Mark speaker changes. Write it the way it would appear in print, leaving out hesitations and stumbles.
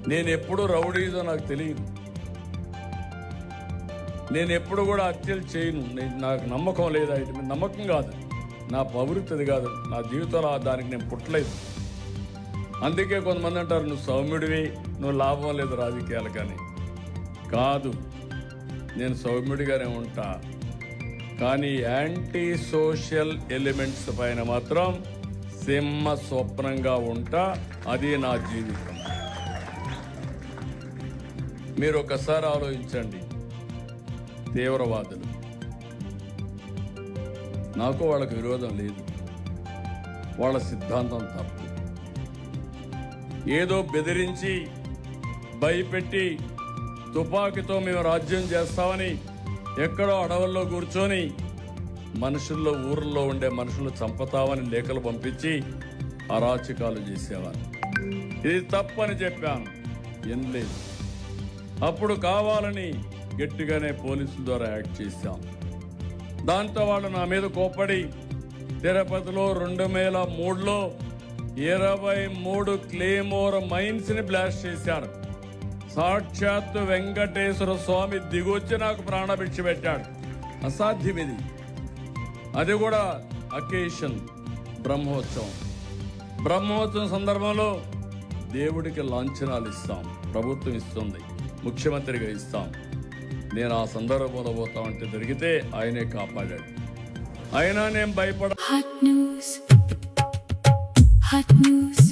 Speaker 1: నేను ఎప్పుడు రౌడీజో నాకు తెలియదు. నేను ఎప్పుడు కూడా హత్యలు చేయను. నాకు నమ్మకం లేదు. అయితే నమ్మకం కాదు, నా ప్రవృత్తి కాదు, నా జీవితంలో దానికి నేను పుట్టలేదు. అందుకే కొంతమంది అంటారు నువ్వు సౌమ్యుడివి, నువ్వు లాభం లేదు రాజకీయాలు. కానీ కాదు, నేను సౌమ్యుడిగానే ఉంటా. కానీ యాంటీ సోషల్ ఎలిమెంట్స్ పైన మాత్రం సింహ స్వప్నంగా ఉంటా. అది నా జీవితం. మీరు ఒకసారి ఆలోచించండి. తీవ్రవాదులు, నాకు వాళ్ళకు విరోధం లేదు, వాళ్ళ సిద్ధాంతం తప్పు. ఏదో బెదిరించి భయపెట్టి తుపాకీతో మేము రాజ్యం చేస్తామని ఎక్కడో అడవుల్లో కూర్చొని మనుషుల్లో, ఊర్లో ఉండే మనుషులు చంపుతామని లేఖలు పంపించి అరాచకాలు చేసేవారు. ఇది తప్పని చెప్పాను, లేదు. అప్పుడు కావాలని గట్టిగానే పోలీసుల ద్వారా యాక్ట్ చేశాం. దాంతో వాళ్ళు నా మీద కోపడి తిరుపతిలో 2003లో 23 క్లేమోర్ మైన్స్ ని బ్లాస్ట్ చేశారు. సాక్షాత్తు వెంకటేశ్వర స్వామి దిగొచ్చి నాకు ప్రాణభిక్ష పెట్టాడు. అసాధ్యం ఇది. అది కూడా అకేషన్ బ్రహ్మోత్సవం సందర్భంలో దేవుడికి లాంఛనాలు ఇస్తాం, ప్రభుత్వం ఇస్తుంది, ముఖ్యమంత్రిగా ఇస్తాం. నేను ఆ సందర్భంలో పోతా ఉంటే జరిగితే ఆయనే కాపాడాడు. అయినా నేను భయపడ
Speaker 2: Hot news.